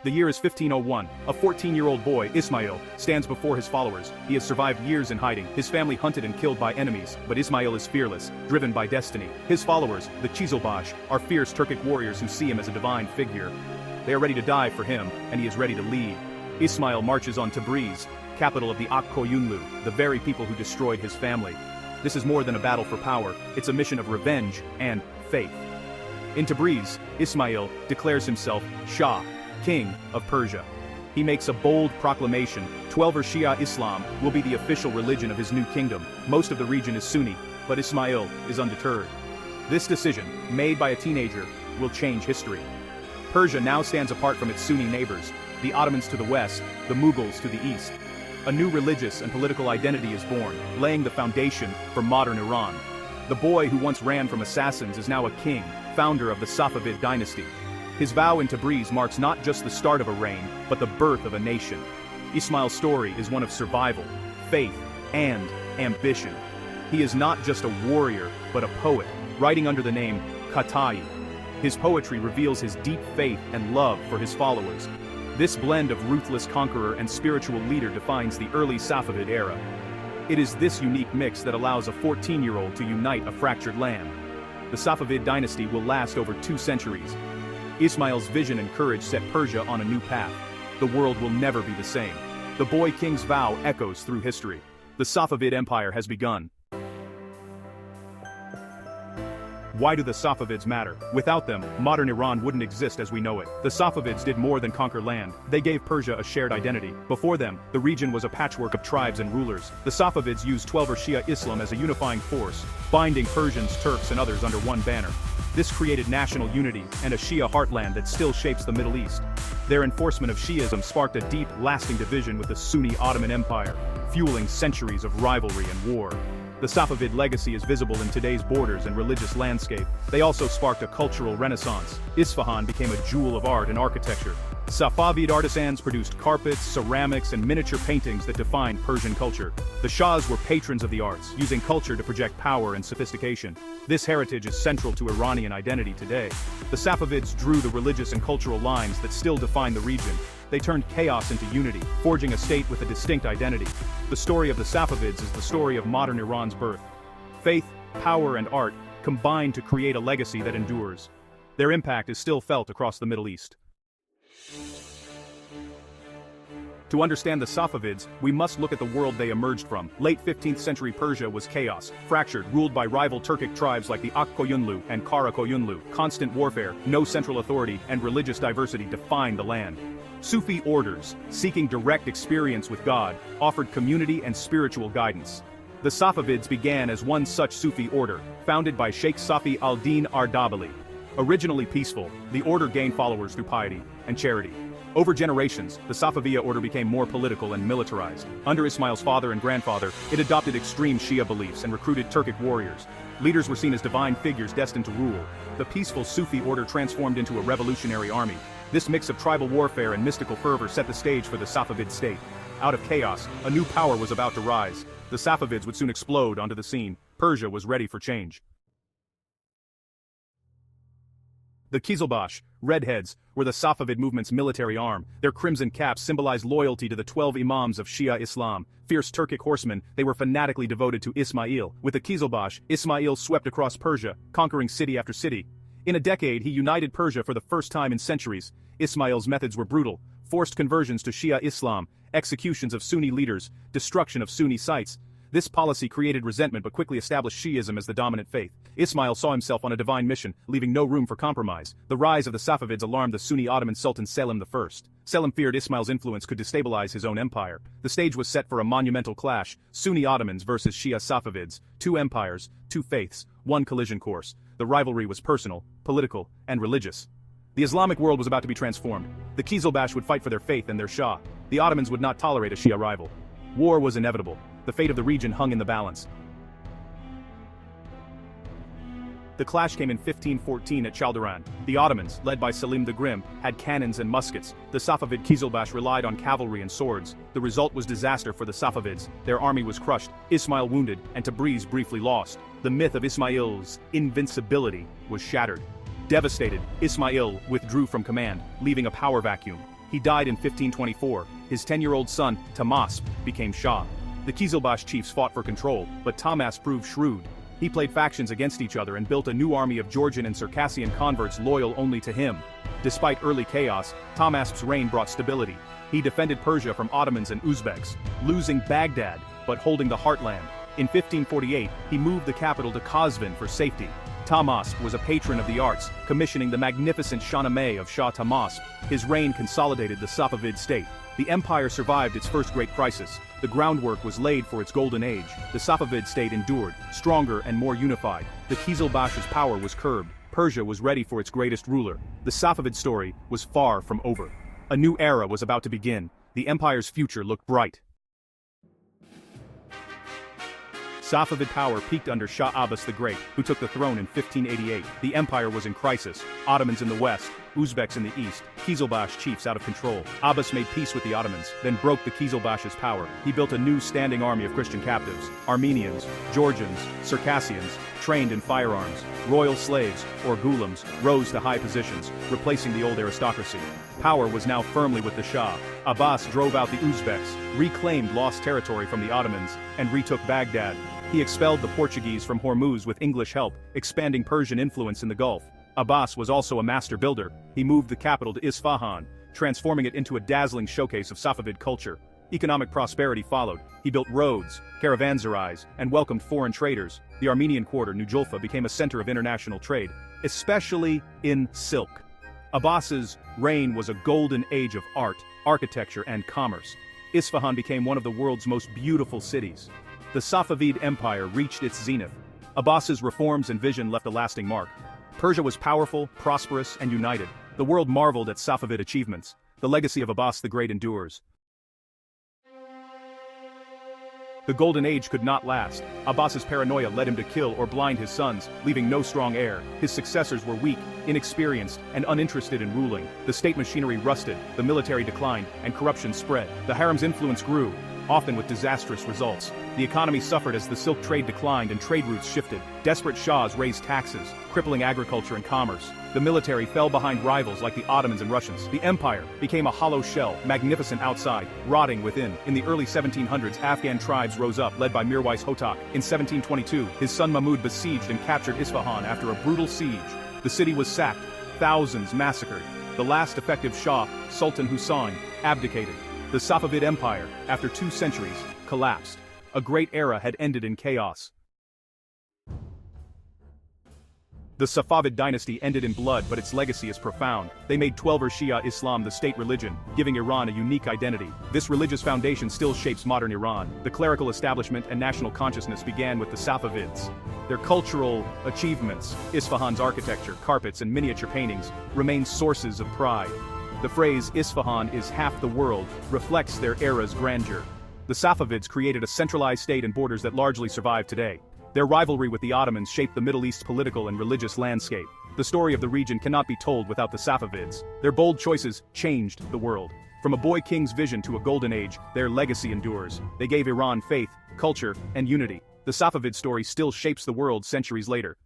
The year is 1501. A 14-year-old boy, Ismail, stands before his followers. He has survived years in hiding, his family hunted and killed by enemies, but Ismail is fearless, driven by destiny. His followers, the Qizilbash, are fierce Turkic warriors who see him as a divine figure. They are ready to die for him, and he is ready to lead. Ismail marches on Tabriz, capital of the Akkoyunlu, the very people who destroyed his family. This is more than a battle for power, it's a mission of revenge and faith. In Tabriz, Ismail declares himself Shah, King of Persia. He makes a bold proclamation: 12 or Shi'a Islam will be the official religion of his new kingdom. Most of the region is Sunni, but Ismail is undeterred. This decision, made by a teenager, will change history. Persia now stands apart from its Sunni neighbors, the Ottomans to the west, the Mughals to the east. A new religious and political identity is born, laying the foundation for modern Iran. The boy who once ran from assassins is now a king, founder of the Safavid dynasty. His vow in Tabriz marks not just the start of a reign, but the birth of a nation. Ismail's story is one of survival, faith, and ambition. He is not just a warrior, but a poet, writing under the name Khatai. His poetry reveals his deep faith and love for his followers. This blend of ruthless conqueror and spiritual leader defines the early Safavid era. It is this unique mix that allows a 14-year-old to unite a fractured land. The Safavid dynasty will last over 2 centuries. Ismail's vision and courage set Persia on a new path. The world will never be the same. The boy king's vow echoes through history. The Safavid Empire has begun. Why do the Safavids matter? Without them, modern Iran wouldn't exist as we know it. The Safavids did more than conquer land. They gave Persia a shared identity. Before them, the region was a patchwork of tribes and rulers. The Safavids used 12 or Shi'a Islam as a unifying force, binding Persians, Turks, and others under one banner. This created national unity and a Shi'a heartland that still shapes the Middle East. Their enforcement of Shi'ism sparked a deep, lasting division with the Sunni Ottoman Empire, fueling centuries of rivalry and war. The Safavid legacy is visible in today's borders and religious landscape. They also sparked a cultural renaissance. Isfahan became a jewel of art and architecture. Safavid artisans produced carpets, ceramics, and miniature paintings that defined Persian culture. The Shahs were patrons of the arts, using culture to project power and sophistication. This heritage is central to Iranian identity today. The Safavids drew the religious and cultural lines that still define the region. They turned chaos into unity, forging a state with a distinct identity. The story of the Safavids is the story of modern Iran's birth. Faith, power, and art combine to create a legacy that endures. Their impact is still felt across the Middle East. To understand the Safavids, we must look at the world they emerged from. Late 15th century Persia was chaos, fractured, ruled by rival Turkic tribes like the Akkoyunlu and Karakoyunlu. Constant warfare, no central authority, and religious diversity defined the land. Sufi orders, seeking direct experience with God, offered community and spiritual guidance. The Safavids began as one such Sufi order, founded by Sheikh Safi al-Din Ardabili. Originally peaceful, the order gained followers through piety and charity. Over generations, the Safaviya order became more political and militarized. Under Ismail's father and grandfather, it adopted extreme Shia beliefs and recruited Turkic warriors. Leaders were seen as divine figures destined to rule. The peaceful Sufi order transformed into a revolutionary army. This mix of tribal warfare and mystical fervor set the stage for the Safavid state. Out of chaos, a new power was about to rise. The Safavids would soon explode onto the scene. Persia was ready for change. The Qizilbash, redheads, were the Safavid movement's military arm. Their crimson caps symbolized loyalty to the 12 imams of Shi'a Islam. Fierce Turkic horsemen, they were fanatically devoted to Ismail. With the Qizilbash, Ismail swept across Persia, conquering city after city. In a decade, he united Persia for the first time in centuries. Ismail's methods were brutal: forced conversions to Shi'a Islam, executions of Sunni leaders, destruction of Sunni sites. This policy created resentment but quickly established Shi'ism as the dominant faith. Ismail saw himself on a divine mission, leaving no room for compromise. The rise of the Safavids alarmed the Sunni Ottoman Sultan Selim I. Selim feared Ismail's influence could destabilize his own empire. The stage was set for a monumental clash: Sunni Ottomans versus Shi'a Safavids. 2 empires, 2 faiths, 1 collision course. The rivalry was personal, political, and religious. The Islamic world was about to be transformed. The Qizilbash would fight for their faith and their Shah. The Ottomans would not tolerate a Shia rival. War was inevitable. The fate of the region hung in the balance. The clash came in 1514 at Chaldiran. The Ottomans, led by Selim the Grim, had cannons and muskets. The Safavid Qizilbash relied on cavalry and swords. The result was disaster for the Safavids. Their army was crushed, Ismail wounded, and Tabriz briefly lost. The myth of Ismail's invincibility was shattered. Devastated, Ismail withdrew from command, leaving a power vacuum. He died in 1524. His 10-year-old son, Tahmasp, became Shah. The Qizilbash chiefs fought for control, but Tahmasp proved shrewd. He played factions against each other and built a new army of Georgian and Circassian converts loyal only to him. Despite early chaos, Tahmasp's reign brought stability. He defended Persia from Ottomans and Uzbeks, losing Baghdad, but holding the heartland. In 1548, he moved the capital to Qazvin for safety. Tahmasp was a patron of the arts, commissioning the magnificent Shahnameh of Shah Tahmasp. His reign consolidated the Safavid state. The empire survived its first great crisis. The groundwork was laid for its golden age. The Safavid state endured, stronger and more unified. The Qizilbash's power was curbed. Persia was ready for its greatest ruler. The Safavid story was far from over. A new era was about to begin. The empire's future looked bright. Safavid power peaked under Shah Abbas the Great, who took the throne in 1588. The empire was in crisis. Ottomans in the west, Uzbeks in the east, Qizilbash chiefs out of control. Abbas made peace with the Ottomans, then broke the Qizilbash's power. He built a new standing army of Christian captives. Armenians, Georgians, Circassians, trained in firearms. Royal slaves, or ghulams, rose to high positions, replacing the old aristocracy. Power was now firmly with the Shah. Abbas drove out the Uzbeks, reclaimed lost territory from the Ottomans, and retook Baghdad. He expelled the Portuguese from Hormuz with English help, expanding Persian influence in the Gulf. Abbas was also a master builder. He moved the capital to Isfahan, transforming it into a dazzling showcase of Safavid culture. Economic prosperity followed. He built roads, caravanserais, and welcomed foreign traders. The Armenian quarter, New Julfa, became a center of international trade, especially in silk. Abbas's reign was a golden age of art, architecture, and commerce. Isfahan became one of the world's most beautiful cities. The Safavid Empire reached its zenith. Abbas's reforms and vision left a lasting mark. Persia was powerful, prosperous, and united. The world marveled at Safavid achievements. The legacy of Abbas the Great endures. The Golden Age could not last. Abbas's paranoia led him to kill or blind his sons, leaving no strong heir. His successors were weak, inexperienced, and uninterested in ruling. The state machinery rusted, the military declined, and corruption spread. The harem's influence grew, often with disastrous results. The economy suffered as the silk trade declined and trade routes shifted. Desperate shahs raised taxes, crippling agriculture and commerce. The military fell behind rivals like the Ottomans and Russians. The empire became a hollow shell, magnificent outside, rotting within. In the early 1700s, Afghan tribes rose up, led by Mirwais Hotak. In 1722, his son Mahmud besieged and captured Isfahan after a brutal siege. The city was sacked, thousands massacred. The last effective shah, Sultan Husayn, abdicated. The Safavid Empire, after 2 centuries, collapsed. A great era had ended in chaos. The Safavid dynasty ended in blood, but its legacy is profound. They made Twelver Shi'a Islam the state religion, giving Iran a unique identity. This religious foundation still shapes modern Iran. The clerical establishment and national consciousness began with the Safavids. Their cultural achievements, Isfahan's architecture, carpets, and miniature paintings, remain sources of pride. The phrase Isfahan is half the world reflects their era's grandeur. The Safavids created a centralized state and borders that largely survive today. Their rivalry with the Ottomans shaped the Middle East's political and religious landscape. The story of the region cannot be told without the Safavids. Their bold choices changed the world. From a boy king's vision to a golden age, their legacy endures. They gave Iran faith, culture, and unity. The Safavid story still shapes the world centuries later.